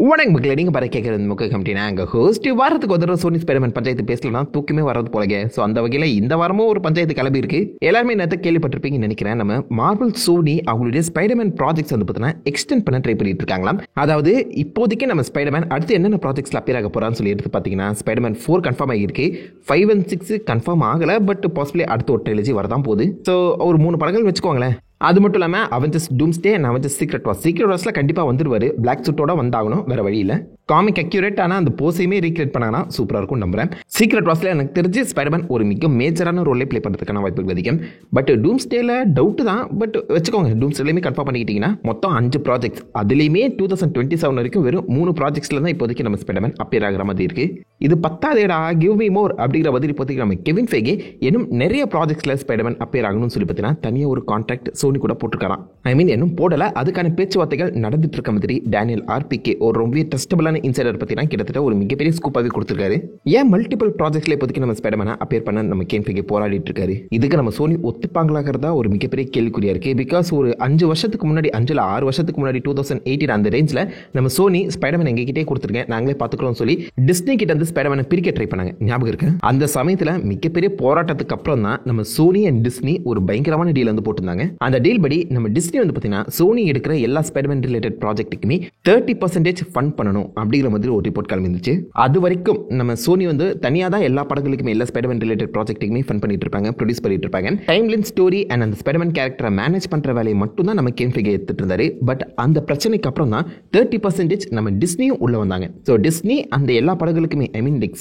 வணக்கம் மக்களே, நீங்கள் பாரு கேட்குறது முக்கிய கமிட்டினா எங்கள் ஹோஸ்ட் வாரத்துக்கு ஒரு தடவை சோனி ஸ்பைடர்மேன் பஞ்சாயத்து பேசலாம் தூக்கமே வர்றது போலங்க. ஸோ அந்த வகையில் இந்த வாரமும் ஒரு பஞ்சாயத்து கிளம்பி இருக்கு. எல்லாருமே நேரத்தை கேள்விப்பட்டிருப்பீங்கன்னு நினைக்கிறேன். நம்ம மார்வல் சோனி அவங்களுடைய ஸ்பைடர்மேன் ப்ராஜெக்ட்ஸ் வந்து பார்த்தீங்கன்னா எக்ஸ்டெண்ட் பண்ண ட்ரை பண்ணிட்டு இருக்காங்களாம். அதாவது இப்போதைக்கு நம்ம ஸ்பைடர்மேன் அடுத்து என்னென்ன ப்ராஜெக்ட்ஸ்ல அப்பியர் ஆக போறான்னு சொல்லி எடுத்து பார்த்தீங்கன்னா ஸ்பைடர்மேன் 4 கன்ஃபார்ம் ஆகிருக்கு. 5 and 6 கன்ஃபார்ம் ஆகலை, பட் பாசிபிளி அடுத்த ஒரு ட்ரைலஜி வரதான் போகுது. ஸோ ஒரு 3 படங்கள் வச்சுக்கோங்களேன். அது மட்டும் இல்லாமல் அவெஞ்சர்ஸ் டூம்ஸ்டே அண்ட் அவெஞ்சர்ஸ் சீக்ரெட் வார்ஸில் கண்டிப்பாக வந்துருவாரு. பிளாக் சூட்டோட வந்தாகணும், வேற வழி இல்லை. காமிக் அக்யூரேட் ஆனால் அந்த போஸையுமே ரீக்ரியேட் பண்ணாங்கன்னா சூப்பராக இருக்கும் நம்புறேன். சீக்ரெட் வார்ஸில் எனக்கு தெரிஞ்சு ஸ்பைடர்மேன் ஒரு மிக மேஜரான ரோலே ப்ளே பண்ணுறதுக்கான வாய்ப்புகள் அதிகம். பட் டூம்ஸ்டேல டவுட்டு தான், பட் வச்சுக்கோங்க. டூம்ஸ்டேலையுமே கன்ஃபார்ம் பண்ணிக்கிட்டீங்கன்னா மொத்தம் 5 ப்ராஜெக்ட்ஸ், அதுலேயுமே 2027 வரைக்கும் வெறும் 3 ப்ராஜெக்ட்ஸில் தான் இப்போதைக்கு நம்ம ஸ்பைடர்மேன் அப்பியர் ஆகிற மாதிரி இருக்கு. இது 10ஆதேடா கிவ் மீ மோர் அப்படிங்கிற மாதிரி இப்போதைக்கு நம்ம கெவின் ஃபெய்கே இன்னும் நிறைய ப்ராஜெக்ட்ஸில் ஸ்பைடர்மேன் அப்பியர் ஆகணும்னு சொல்லி பார்த்தீங்கன்னா தனியாக ஒரு கான்ட்ராக்ட் சோனி கூட போட்டிருக்காராம். இன்னும் போடல, அதுக்கான பேச்சுவார்த்தைகள் நடந்துட்டு இருக்க மாதிரி டேனியல் ஆர்பிகே ஒரு ரொம்ப ட்ரஸ்டபிளான இன்சைடர் பத்தினா கிட்டத்தட்ட ஒரு மிகப்பெரிய ஸ்கூப்பாவே கொடுத்திருக்காரு. ஏன் மல்டிபிள் ப்ராஜெக்ட்ல இப்போதைக்கு நம்ம ஸ்பைடர்மேனை அப்பியர் பண்ண நம்ம கெவின் ஃபெய்கே போராடிட்டு இருக்காரு. இதுக்கு நம்ம சோனி ஒத்துப்பாங்களாகிறதா ஒரு மிகப்பெரிய கேள்விக்குறியா இருக்கு. பிகாஸ் ஒரு 5 வருஷத்துக்கு முன்னாடி 5 இல்ல 6 வருஷத்துக்கு முன்னாடி 2018 அந்த ரேஞ்சில் நம்ம சோனி ஸ்பைடர்மேன் எங்ககிட்டே கொடுத்துருக்கேன், நாங்களே பார்த்துக்கிறோம் சொல்லி டிஸ்னி கிட்ட இருந்து ஸ்பைடர்மேனை பிரிக்க ட்ரை பண்ணாங்க, ஞாபகம் இருக்கு. அந்த சமயத்தில் மிகப்பெரிய போராட்டத்துக்கு அப்புறம் தான் நம்ம சோனி அண்ட் டிஸ்னி ஒரு பயங்கரமான டீல் வந்து போட்டிருந்தாங்க. அந்த டீல் படி நம்ம டிஸ்னி வந்து பார்த்தீங்கன்னா சோனி எடுக்கிற எல்லா ஸ்பைடர்மேன் ரிலேட்டட் ப்ராஜெக்ட்டுக்குமே 30% ஃபண்ட் பண்ணணும் அப்படிங்கிற மாதிரி ஒரு ரிப்போர்ட் கிளம்பிருந்துச்சு. அது வரைக்கும் நம்ம சோனி வந்து தனியாக தான் எல்லா படங்களுக்குமே எல்லா ஸ்பைடர்மேன் ரிலேட்டட் ப்ராஜெக்ட்டுக்குமே ஃபண்ட் பண்ணிட்டு இருப்பாங்க, ப்ரொடியூஸ் பண்ணிட்டு இருப்பாங்க. டைம்லைன் ஸ்டோரி அண்ட் அந்த ஸ்பைடர்மேன் கேரக்டரை மேனேஜ் பண்ற வேலையை மட்டும் தான் நம்ம கெவின் ஃபெய்கே எடுத்துட்டு இருந்தாரு. பட் அந்த பிரச்சனைக்கு அப்புறம் தான் 30% நம்ம டிஸ்னியும் உள்ள வந்தாங்க. ஸோ டிஸ்னி அந்த எல்லா படங்களுக்குமே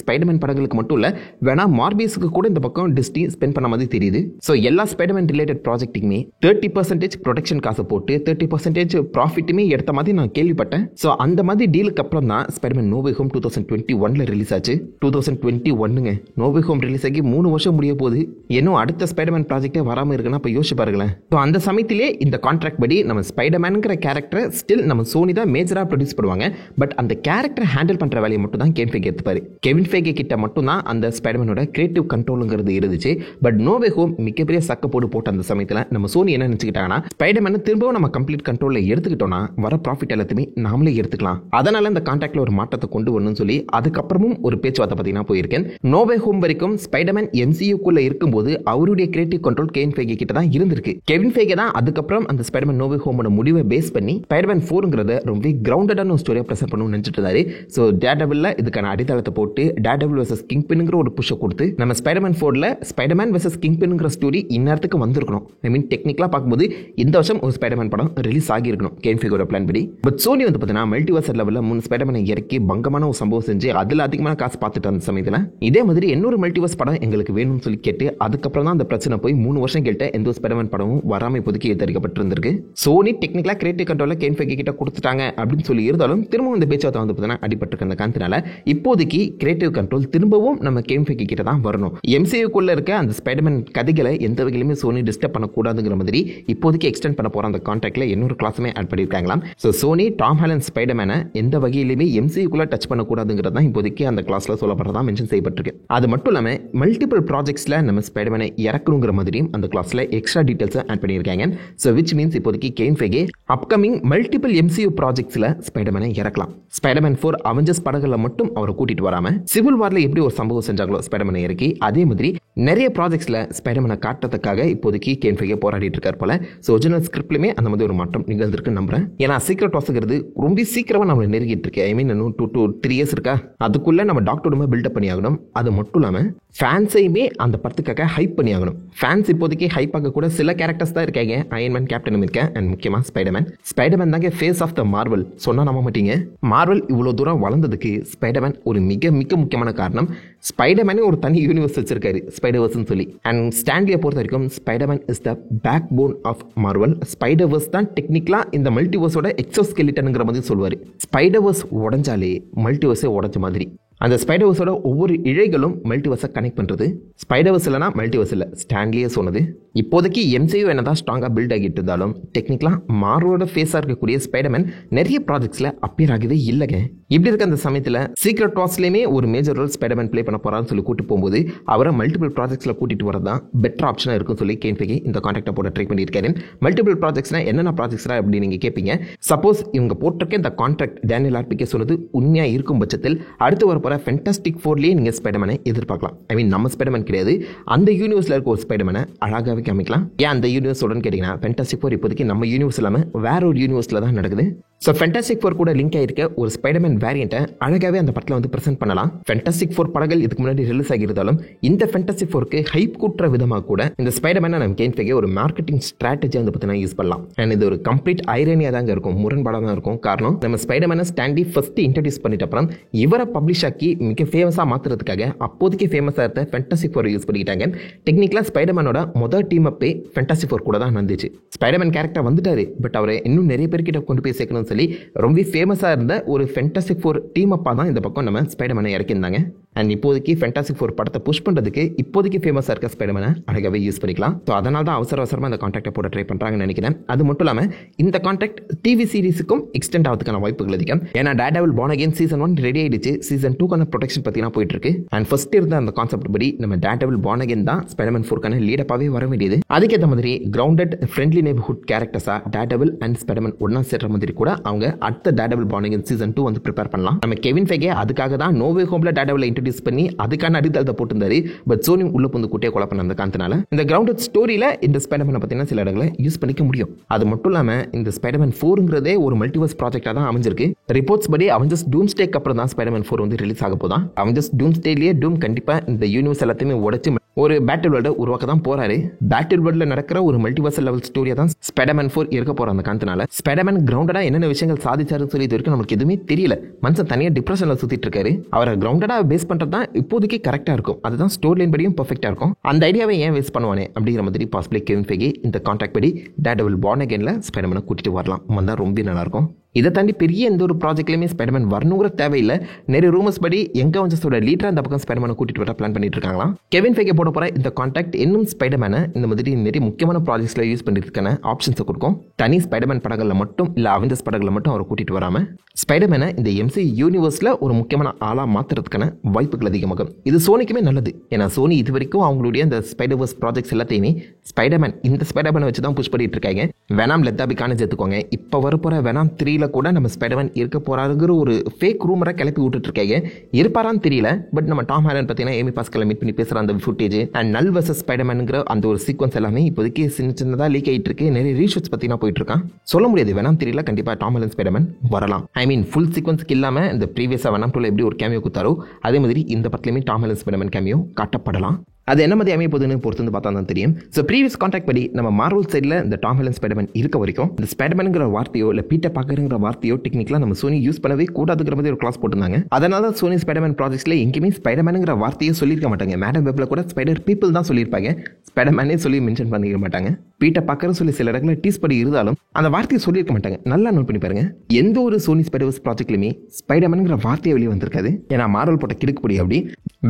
ஸ்பைடர்மேன் படங்களுக்கு மட்டும் இல்ல, வேணா மார்பியஸுக்கு கூட இந்த பக்கம் டிஸ்னி ஸ்பெண்ட் பண்ண மாதிரி தெரியுது. ஸோ எல்லா ஸ்பைடர்மேன் ரிலேட்டட் ப்ராஜெக்ட்டுக்குமே 30% ப்ரொடக்ஷன் காசை போட்டு 30% ப்ராஃபிட்டுமே எடுத்த மாதிரி நான் கேள்விப்பட்டேன். ஸோ அந்த மாதிரி டீலுக்கு அப்புறம் தான் Spiderman no way home 2021 release ஆச்சு. 2021ங்க நோ வே ஹோம் ரிலீஸ் ஆகி 3 வருஷம் முடிய போகுது. இன்னும் அடுத்த ஸ்பைடர்மேன் ப்ராஜெக்டே வராமல் இருக்குன்னா இப்போ யோசிச்சு பாருங்களேன். ஸோ அந்த சமயத்திலே இந்த கான்ட்ராக்ட் படி நம்ம ஸ்பைடர்மேனுங்கிற கேரக்டரை ஸ்டில் நம்ம சோனி தான் மேஜராக ப்ரொடியூஸ் பண்ணுவாங்க. பட் அந்த கேரக்டரை ஹேண்டில் பண்ணுற வேலையை மட்டும் தான் கெவின் ஃபெய்கே எடுத்துப்பாரு. கெவின் ஃபெய்கே கிட்ட மட்டும் தான் அந்த ஸ்பைடர்மேனோட கிரியேட்டிவ் கண்ட்ரோலுங்கிறது இருந்துச்சு. பட் நோ வே ஹோம் மிகப்பெரிய சக்கப்போடு போட்ட அந்த சமயத்தில் நம்ம சோனி என்ன நினச்சிக்கிட்டாங்கன்னா ஸ்பைடர்மேனை திரும்பவும் நம்ம கம்ப்ளீட் கண்ட்ரோலில் எடுத்துக்கிட்டோம்னா வர ப்ராஃபிட் எல்லாத்தையுமே நாமளே எடுத்துக்கலாம். அதனால இந்த கான்ட்ராக்ட்ல ஒரு மாற்றத்தை கொண்டு வரணும்னு சொல்லி அதுக்கப்புறமும் ஒரு பேச்சுவார்த்தை பார்த்தீங்கன்னா போயிருக்கேன். நோ வே ஹோம் வரைக்கும் ஸ்பைடர்மேன் MCUக்குள்ள இருக்கும்போது அவருடைய கிரியேட்டிவ் கண்ட்ரோல் கெவின் ஃபெய்கே கிட்ட தான் இருந்திருக்கு. கெவின் ஃபெய்கே தான் அதுக்கப்புறம் அந்த ஸ்பைடர்மேன் நோ வே ஹோமோட முடிவை பேஸ் பண்ணி ஸ்பைடர்மேன் 4ங்கிறத ரொம்ப கிரவுண்டடான ஒரு ஸ்டோரியா பிரசன்ட் பண்ணணும்னு நினைச்சிட்டு இருந்தாரு. ஸோ டேர்டெவில்ல இதுக்கான அடித்தளத்தை போட்டு டேர்டெவில் வெர்சஸ் கிங்பின்ங்கிற ஒரு புஷை கொடுத்து நம்ம ஸ்பைடர்மேன் 4ல ஸ்பைடர்மேன் வெர்சஸ் கிங்பின்ங்கிற ஸ்டோரி இந்நேரத்துக்கு வந்திருக்கணும். டெக்னிக்கலா பார்க்கும்போது இந்த வருஷம் ஒரு ஸ்பைடர்மேன் படம் ரிலீஸ் ஆகியிருக்கணும் கெவின் ஃபெய்கேயோட பிளான் படி. பட் சோனி வந்து பார்த்தீங்கன்னா மல்டிவர்ஸ் லெவலில் 3 ஸ்பைடர்மேனை இறக்கி பங்கமான ஒரு சம்பவம் செஞ்சு அதில் அதிகமான காசு பார்த்துட்டு அந்த சமயத்தில் இதே மாதிரி இன்னொரு மல்டிவர்ஸ் படம் எங்களுக்கு வேணும்னு சொல்லி கேட்டு அதுக்கப்புறம் தான் அந்த பிரச்சனை போய் 3 வருஷம் கேட்ட எந்த ஸ்பைடர்மேன் படமும் வராமல் இப்போதைக்கு தயாரிக்கப்பட்டிருந்திருக்கு. சோனி டெக்னிக்கலா கிரியேட்டிவ் கண்ட்ரோலில் கெவின் ஃபெய்கே கிட்ட கொடுத்துட்டாங்க அப்படின்னு சொல்லி இருந்தாலும் திரும்பவும் இந்த பேச்சுவார்த்தை வந்து பார்த்தீங்கன்னா அடிபட்டிருக்க அந்த காரணத்தினால இப்போதைக்கு கிரியேட்டிவ் கண்ட்ரோல் திரும்பவும் நம்ம கெவின் ஃபெய்கே கிட்ட தான் வரணும். MCUக்குள்ள இருக்க அந்த ஸ்பைடர்மேன் கதைகளை எந்த வகையிலுமே சோனி டிஸ்டர்ப் பண்ணக்கூடாதுங்கிற மாதிரி இப்போதைக்கு எக்ஸ்டெண்ட் பண்ண போற அந்த கான்ட்ராக்ட்ல இன்னொரு கிளாஸுமே ஆட் பண்ணியிருக்காங்களாம். ஸோ சோனி டாம் ஹாலண்ட் ஸ்பைடர்மேனை எந்த வகையிலுமே MCUக்குள்ள டச் பண்ணக்கூடாதுங்கிறது தான் இப்போதைக்கு அந்த கிளாஸ்ல சொல்லப்படுறதா மென்ஷன் செய்யப்பட்டிருக்கு. அது மட்டும் இல்லாமல் மல்டிபிள் ப்ராஜெக்ட்ஸ்ல நம்ம ஸ்பைடர்மேனை இறக்கணுங்கிற மாதிரியும் அந்த கிளாஸ்ல எக்ஸ்ட்ரா டீடைல்ஸ் ஆட் பண்ணியிருக்காங்க. ஸோ விச் மீன்ஸ் இப்போதைக்கு Kevin Feige upcoming multiple MCU ப்ராஜெக்ட்ஸ்ல ஸ்பைடர்மேனை இறக்கலாம். ஸ்பைடர்மேன் 4 அவெஞ்சர்ஸ் படங்களில் மட்டும் அவரை கூட்டிட்டு வராம சிவில் வார்ல எப்படி ஒரு சம்பவம் செஞ்சாங்களோ ஸ்பைடர்மேனை இறக்கி அதே மாதிரி நிறைய ப்ராஜெக்ட்ஸ்ல ஸ்பைடர்மேனை காட்டுறதுக்காக இப்போதைக்கு கெவின் ஃபெய்கே போராடிட்டு இருக்கார் போல. ஸோ ஒரிஜினல் ஸ்கிரிப்ட்லயுமே அந்த மாதிரி ஒரு மாற்றம் நிகழ்ந்திருக்கு நம்புறேன். ஏன்னா சீக்ரெட் வார்ஸ்ங்கிறது ரொம்ப சீக்கிரமா நம்ம நெருங்கிட்டு இருக்கு. இன்னும் 2 to 3 years இருக்கா, அதுக்குள்ள நம்ம டாக்டர் பில்டப் பண்ணி ஆகணும். அது மட்டும் இல்லாம ஃபேன்ஸையுமே அந்த படத்துக்காக ஹைப் பண்ணி ஆகணும். ஃபேன்ஸ் இப்போதைக்கு ஹைப் ஆக கூட சில கேரக்டர்ஸ் தான் இருக்காங்க. அயன்மேன், கேப்டன் அமெரிக்கா அண்ட் முக்கியமா ஸ்பைடர்மேன் தாங்க ஃபேஸ் ஆஃப் த மார்வல். சொன்னா நம்ப மாட்டீங்க. மார்வல் இவ்வளவு தூரம் வளர்ந்ததுக்கு ஸ்பைடர்மேன் ஒரு மிக மிக முக்கியமான காரணம். ஸ்பைடர்மேனே ஒரு தனி யூனிவர்ஸ் வச்சிருக்காரு, ஸ்பைடர்வர்ஸ்னு சொல்லி. அண்ட் ஸ்டான்லியை பொறுத்த வரைக்கும் Spiderman is the backbone of Marvel. Spiderverse தான் டெக்னிக்கலா இந்த மல்டிவர்ஸோட எக்ஸோஸ்கெலிட்டன்ங்கிற மாதிரி சொல்லுவாரு. ஸ்பைடர்வர்ஸ் உடைஞ்சாலே மல்டிவர்ஸே உடைஞ்ச மாதிரி. அந்த ஸ்பைடர்வர்ஸோட ஒவ்வொரு இழைகளும் மல்டிவர்ஸை கனெக்ட் பண்ணுறது. ஸ்பைடர்வர்ஸ் இல்லைனா மல்டிவர்ஸ் இல்லை, ஸ்டான்லியே சொன்னது. இப்போதைக்கு MCU என்னதான் ஸ்ட்ராங்காக பில்ட் ஆகிட்டு இருந்தாலும் டெக்னிக்கலாக மார்வலோட ஃபேஸாக இருக்கக்கூடிய ஸ்பைடர்மேன் நிறைய ப்ராஜெக்ட்ஸில் அப்பியர் ஆகவே இல்லைங்க. இப்படி இருக்க அந்த சமயத்தில் சீக்ரெட் வார்ஸ்லேயுமே ஒரு மேஜர் ரோல் ஸ்பைடர்மேன் ப்ளே பண்ண போகிறான்னு சொல்லி கூட்டு போகும்போது அவரை மல்டிபிள் ப்ராஜெக்ட்ஸில் கூட்டிட்டு வரது தான் பெட்டர் ஆப்ஷனாக இருக்குன்னு சொல்லி கேன் ஃபெகி இந்த கான்டாக்டை போட ட்ரை பண்ணியிருக்காரு. மல்டிபிள் ப்ராஜெக்ட்ஸ்னா என்னென்ன ப்ராஜெக்ட்ஸ்னா அப்படின்னு நீங்கள் கேட்பீங்க. சப்போஸ் இவங்க போட்டிருக்க இந்த கான்ட்ராக்ட் டேனியல் ஆர்பிகே சொன்னது உண்மையாக இருக்கும் பட்சத்தில் அடுத்து வர போகிற ஃபென்டாஸ்டிக் ஃபோர்லேயே நீங்கள் ஸ்பைடர்மேனை எதிர்பார்க்கலாம். ஐ மீன் நம்ம ஸ்பைடர்மேன் கிடையாது, அந்த யூனிவர்ஸில் இருக்க ஒரு ஸ்பைடர்மேனை அழகாகவே காமிக்கலாம். ஏன் அந்த யூனிவர்ஸ் உடனே கேட்டிங்கன்னா ஃபென்டாஸ்டிக் ஃபோர் இப்போதைக்கு நம்ம யூனிவர்ஸ் இல்லாமல் வேற ஒரு யூனிவர்ஸில் தான் நடக்குது. ஸோ ஃபென்டாஸ்டிக் ஃபோர் கூட லிங்க் ஆகிருக்க ஒரு ஸ்பைடர்மேன் வேரியண்ட்டை அழகாகவே அந்த படத்தில் வந்து ப்ரெசென்ட் பண்ணலாம். ஃபென்டாஸ்டிக் ஃபோர் படங்கள் இதுக்கு முன்னாடி ரிலீஸ் ஆகியிருந்தாலும் இந்த ஃபென்டாஸ்டிக் ஃபோருக்கு ஹைப் கூட்டுற விதமாக கூட இந்த ஸ்பைடர்மேனை நம்ம கேன் ஃபெகி ஒரு மார்க்கெட்டிங் ஸ்ட்ராட்டஜி வந்து பார்த்தீங்கன்னா யூஸ் பண்ணலாம். அண்ட் இது ஒரு கம்ப்ளீட் ஐரனியாக தாங்க இருக்கும், முரண்பாடாக தான் இருக்கும். காரணம் நம்ம ஸ்பைடர்மேனை ஸ்டாண்டி ஃபர்ஸ்ட் இன்ட்ரடியூஸ் பண்ணிட்ட அப்புறம் இவரை பப்ளிஷ் ஆக்கி மிக ஃபேமஸாக மாற்றுறதுக்காக அப்போதைக்கு ஃபேமஸாக இருந்த ஃபென்டாஸ்டிக் ஃபோர் யூஸ் பண்ணிக்கிட்டாங்க. டெக்னிக்கலாக ஸ்பைடர்மேனோட முதல் டீம் அப்பே ஃபென்டாஸ்டிக் ஃபோர் கூட தான் நடந்துச்சு. ஸ்பைடர்மேன் கேரக்டர் வந்துட்டாரு, பட் அவரை இன்னும் நிறைய பேர்கிட்ட கொண்டு போய் சேர்க்கணும்னு சொல்லி ரொம்ப ஃபேமஸாக இருந்த ஒரு ஃபென்டாஸ்டிக் ஃபோர் டீம் அப்பா தான் இந்த பக்கம் நம்ம ஸ்பைடர்மேனை இறக்கியிருந்தாங்க. அண்ட் இப்போதைக்கு ஃபென்டாஸ்டிக் ஃபோர் படத்தை புஷ் பண்ணுறதுக்கு இப்போதைக்கு ஃபேமஸாக இருக்க ஸ்பைடர்மேனை அழகாகவே யூஸ் பண்ணிக்கலாம். ஸோ அதனால தான் அவசரமாக இந்த கான்ட்ராக்டை போட ட்ரை பண்ணுறாங்கன்னு நினைக்கிறேன். அது மட்டும் இல்லாமல் இந்த கான்ட்ராக்ட் டிவி சீரிஸுக்கும் எக்ஸ்டெண்ட் ஆகிறதுக்கான வாய்ப்புகள் அதிகம். ஏன்னா Daredevil born again season 1 ready ஆயிடுச்சு, சீசன் 2க்கான ப்ரொடெக்ஷன் பார்த்தீங்கன்னா போயிட்டு இருக்கு. அண்ட் ஃபர்ஸ்ட் இருந்த அந்த கான்செப்ட் படி நம்ம டேர்டெவில் பார்ன் அகைன் தான் ஸ்பைடர்மேன் 4க்கான லீடப்பாகவே வர வேண்டியது. அதுக்கேற்ற மாதிரி கிரவுண்டட் ஃப்ரெண்ட்லி நெய்பர்ஹுட் கேரக்டர்ஸாக டேர்டெவில் அண்ட் ஸ்பைடர்மேன் ஒன்னா சேர்ற மாதிரி கூட அவங்க அடுத்த டேர்டெவில் பார்ன் அகைன் சீசன் 2 வந்து ப்ரிப்பேர் பண்ணலாம். நம்ம கெவின் ஃபெகே அதுக்காக தான் நோ வே ஹோம்ல டேர்டெவில் இன்ட்ரடியூஸ் பண்ணி அதுக்கான அடித்தளத்தை போட்டிருந்தாரு. பட் சோனி உள்ள புந்து கூட்டியே கொலை பண்ண அந்த காரணத்தினால இந்த கிரவுண்டட் ஸ்டோரியில இந்த ஸ்பைடர்மேனை பார்த்தீங்கன்னா சில இடங்களை யூஸ் பண்ணிக்க முடியும். அது மட்டும் இல்லாமல் இந்த ஸ்பைடர்மேன் 4ங்கிறதே ஒரு மல்டிவர்ஸ் ப்ராஜெக்டாக தான் அமைஞ்சிருக்கு. ரிப்போர்ட்ஸ் படி அவெஞ்சர்ஸ் டூம்ஸ்டேக்கு அப்புறம் தான் ஸ்பைடர்மேன் 4 வந்து ரிலீஸ் ஆக போதான். அவெஞ்சர்ஸ் டூம்ஸ்டேலேயே டூம் கண்டிப்பாக இந்த யூனிவர்ஸ் எல்லாத்தையுமே உடைச்சு ஒரு பேட்டில் வேர்ல்டை உருவாக்க தான் போறாரு. பேட்டில் வேர்ல்டில் நடக்கிற ஒரு மல்டிவர்சல் லெவல் ஸ்டோரியா தான் ஸ்பைடர்மேன் 4 இருக்க போற அந்த காரணத்தினால ஸ்பைடர்மேன் கிரவுண்டடா என்னென்ன விஷயங்கள் சாதிச்சாருன்னு சொல்லி இது வரைக்கும் நமக்கு எதுவுமே தெரியல. மனுஷன் தனியாக டிப்ரெஷன்ல சுத்திட்டு இருக்காரு. அவரை கிரவுண்டடா பேஸ் பண்றது தான் இப்போதைக்கு கரெக்டா இருக்கும். அதுதான் ஸ்டோரி லைன் படியும் பெர்ஃபெக்டா இருக்கும். அந்த ஐடியாவை ஏன் வேஸ்ட் பண்ணுவானே அப்படிங்கிற மாதிரி பாசிபிளி கெவின் ஃபெகி இந்த கான்ட்ராக்ட் படி டேர்டெவில் பார்ன் அகைன்ல ஸ்பைடர்மேனை கூட்டிட்டு வரலாம். வந்தா ரொம்ப நல்லா இருக்கும். இதை தாண்டி பெரிய எந்த ஒரு ப்ராஜெக்ட்லையுமே ஸ்பைடர்மேன் வரணுங்கிற தேவையில்லை. நிறைய ரூமர்ஸ் படி யங் அவெஞ்சர்ஸோட லீடரா அந்த பக்கம் ஸ்பைடர்மேனை கூட்டிட்டு வர பிளான் பண்ணிட்டு இருக்காங்களாம். கெவின் ஃபெகே போட போற இந்த கான்ட்ராக்ட் இன்னும் ஸ்பைடர்மேனை இந்த மாதிரி நிறைய முக்கியமான ப்ராஜெக்ட்ஸ்ல யூஸ் பண்ணிருக்கான ஆப்ஷன்ஸை கொடுக்கும். தனி ஸ்பைடர்மேன் படங்கள்ல மட்டும் இல்ல அவெஞ்சர்ஸ் படங்கள்ல மட்டும் அவரை கூட்டிட்டு வராம ஸ்பைடர்மேனை இந்த MCU யூனிவர்ஸ்ல ஒரு முக்கியமான ஆளா மாத்துறதுக்கான வாய்ப்புகள் அதிகமாகும். இது சோனிக்குமே நல்லது. ஏன்னா சோனி இது வரைக்கும் அவங்களுடைய இந்த ஸ்பைடர்வர்ஸ் ப்ராஜெக்ட்ஸ் எல்லாத்தையுமே ஸ்பைடர்மேன் இந்த ஸ்பைடர்மேனை வச்சு தான் புஷ் பண்ணிட்டு இருக்காங்க. வெனாம் லெத்தாபிக்கான சேர்த்துக்கோங்க. இப்போ வரப்போற வெனாம் 3ல கூட நம்ம ஸ்பைடர்மேன் இருக்க போறாருங்கிற ஒரு ஃபேக் ரூமரை கிளப்பி விட்டுட்டு இருக்காங்க. இருப்பாரான்னு தெரியல. பட் நம்ம டாம் ஹாலண்ட் பார்த்தீங்கன்னா ஏமி பாஸ்கலை மீட் பண்ணி பேசுற அந்த ஃபுட்டேஜ் அண்ட் நல் வர்சஸ் ஸ்பைடர்மேன்ங்கிற அந்த ஒரு சீக்வன்ஸ் எல்லாமே இப்போதைக்கு சின்னதாக லீக் ஆகிட்டு இருக்கு. நிறைய ரீஷூட்ஸ் பார்த்தீங்கன்னா போயிட்டு இருக்கான். சொல்ல முடியாது வெனாம் 3ல கண்டிப்பாக டாம் ஹாலண்ட் ஸ்பைடர்மேன் வரலாம். ஐ மீன் ஃபுல் சீக்வன்ஸ்க்கு இல்லாம இந்த ப்ரீவியஸாக வெனாம் 2ல எப்படி ஒரு கேமியோ கொடுத்தாரோ அதே மாதிரி இந்த படத்துலையுமே டாம் ஹாலண்ட் ஸ்பைடர்மேன் கேமியோ காட்டப்படலாம். அது என்ன மாதிரி அமைய போகுதுன்னு பொறுத்து பார்த்தா தான் தெரியும். ஸோ ப்ரீவியஸ் கான்ட்ராக்ட் படி நம்ம மார்வல் சைடில் இந்த டாம் ஹாலண்ட் ஸ்பைடர்மேன் இருக்க வரைக்கும் இந்த ஸ்பைடர்மேனுங்கிற வார்த்தையோ இல்லை பீட்டர் பார்க்கருங்கிற வார்த்தையோ டெக்னிக்கலாக நம்ம சோனி யூஸ் பண்ணவே கூடாதுங்கிற மாதிரி ஒரு கிளாஸ் போட்டிருந்தாங்க. அதனால தான் சோனி ஸ்பைடர்மேன் ப்ராஜெக்ட்ஸ்ல எங்கேயுமே ஸ்பைடர்மேனுங்கிற வார்த்தையோ சொல்லியிருக்க மாட்டாங்க. மேடம் வெப்ல கூட ஸ்பைடர் பீப்புள் தான் சொல்லியிருப்பாங்க. ஸ்பைடர்மேனே சொல்லி மென்ஷன் பண்ணிக்க மாட்டாங்க. பீட்டர் பார்க்கர்னு சொல்லி சில இடங்களில் டீஸ் படி இருந்தாலும் அந்த வார்த்தையை சொல்லியிருக்க மாட்டாங்க. நல்லா நோட் பண்ணி பாருங்க. எந்த ஒரு சோனி ஸ்பைடர்வர்ஸ் ப்ராஜெக்ட்லையுமே ஸ்பைடர்மேனுங்கிற வார்த்தையை வெளியே வந்திருக்காது. ஏன்னா மார்வல் போட்ட கிடுக்குப்படி அப்படி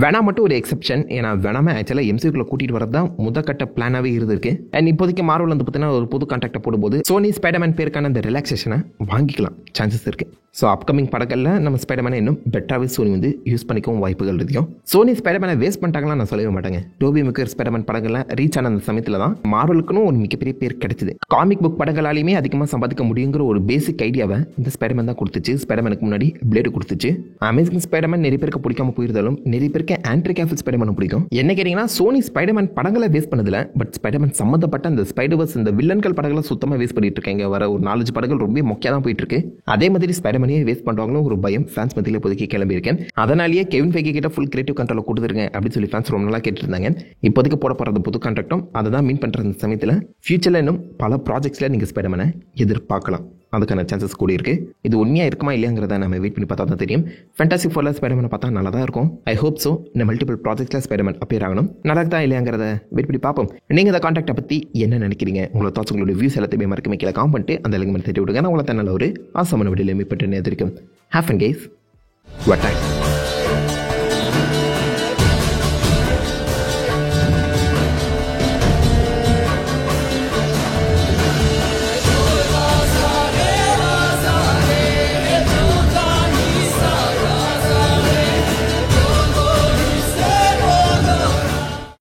வேணா மட்டும் ஒரு எக்ஸெப்ஷன். ஏன்னா வேணாம ஆக்சுவலாக MCUக்குள்ள கூட்டிட்டு வரது தான் முதற்கட்ட பிளானாவே இருந்திருக்கு. அண்ட் இப்போதைக்கு மார்வல் வந்து பார்த்தீங்கன்னா ஒரு புது கான்ட்ராக்ட் போடும்போது சோனி ஸ்பைடர்மேன் பேருக்கான அந்த ரிலாக்ஸேஷனை வாங்கிக்கலாம் சான்சஸ் இருக்கு. ஸோ அப்கமிங் படங்கள்ல நம்ம ஸ்பைடர்மேனை இன்னும் பெட்டராகவே சோனி வந்து யூஸ் பண்ணிக்கவும் வாய்ப்புகள் இருக்கும். சோனி ஸ்பைடர்மேனை வேஸ்ட் பண்ணிட்டாங்களா நான் சொல்லவே மாட்டாங்க. டோபி மெக்கர் ஸ்பைடர்மேன் படங்கள்லாம் ரீச் ஆன அந்த சமயத்தில் தான் மார்வலுக்குன்னு ஒரு மிகப்பெரிய பேர் கிடைச்சது. காமிக் புக் படங்களாலையுமே அதிகமாக சம்பாதிக்க முடியுங்கிற ஒரு பேசிக் ஐடியாவை இந்த ஸ்பைடர்மேன் தான் கொடுத்துச்சு. ஸ்பைடர்மேனுக்கு முன்னாடி பிளேடு கொடுத்துச்சு. அமேசிங் ஸ்பைடர்மேன் நிறைய பேருக்கு பிடிக்காம போயிருந்தாலும் நிறைய பேருக்கு ஆண்ட்ரி கேஃபில் ஸ்பைடர்மேன் பிடிக்கும். என்ன கேட்டீங்கன்னா சோனி ஸ்பைடர்மேன் படங்களை வேஸ்ட் பண்ணதில்லை. பட் ஸ்பைடர்மேன் சம்மந்தப்பட்ட அந்த ஸ்பைடர்வர்ஸ் இந்த வில்லன்கள் படங்களை சுத்தமாக வேஸ்ட் பண்ணிட்டு இருக்காங்க. வர ஒரு 4 படங்கள் ரொம்ப முக்கியம் தான் போயிட்டு இருக்கு. அதே மாதிரி ஸ்பைடர்மேனையே வேஸ்ட் பண்ணுவாங்களும் ஒரு பயம் ஃபேன்ஸ் மத்தியில் இப்போதைக்கு கிளம்பி இருக்கேன். அதனாலேயே கெவின் ஃபெகி கிட்ட ஃபுல் கிரியேட்டிவ் கண்ட்ரோல் கொடுத்துருங்க அப்படின்னு சொல்லி ஃபேன்ஸ் ரொம்ப நாளாக கேட்டு இருந்தாங்க. இப்போதைக்கு போட போகிற புது கான்ட்ராக்டும் அதை தான் மீன் பண்ணுற அந்த சமயத்தில் ஃபியூச்சரில் இன்னும் பல ப்ராஜெக்ட்ஸில் நீங்கள் ஸ்பைடர்மேனை எதிர்பார்க்கலாம். அதுக்கான சான்சஸ் கூட இருக்கு. இது உண்மையாக இருக்குமா இல்லையாங்கிறத நம்ம வெயிட் பண்ணி பார்த்தா தான் தெரியும். ஃபேண்டாஸ்டிக் ஃபோர்ல ஸ்பைடர்மேனை பார்த்தா நல்லா தான் இருக்கும். I hope so. இந்த மல்டிபிள் ப்ராஜெக்ட்ல ஸ்பைடர்மேன் அப்பியர் ஆகணும். நல்லா தான் இல்லையாங்கிறத வெயிட் பண்ணி பார்ப்போம். நீங்கள் இந்த கான்ட்ராக்டை பற்றி என்ன நினைக்கிறீங்க? உங்களோட தாட்ஸ் உங்களோட வியூஸ் எல்லாத்தையுமே மறக்க கீழே காமெண்ட் பண்ணிட்டு அந்த லிங்க் தட்டி விடுங்க. நான் உங்களை நல்ல ஒரு ஆசமான வீடியோவில் மீட் பண்ணி இருக்கும். Have fun guys. What time.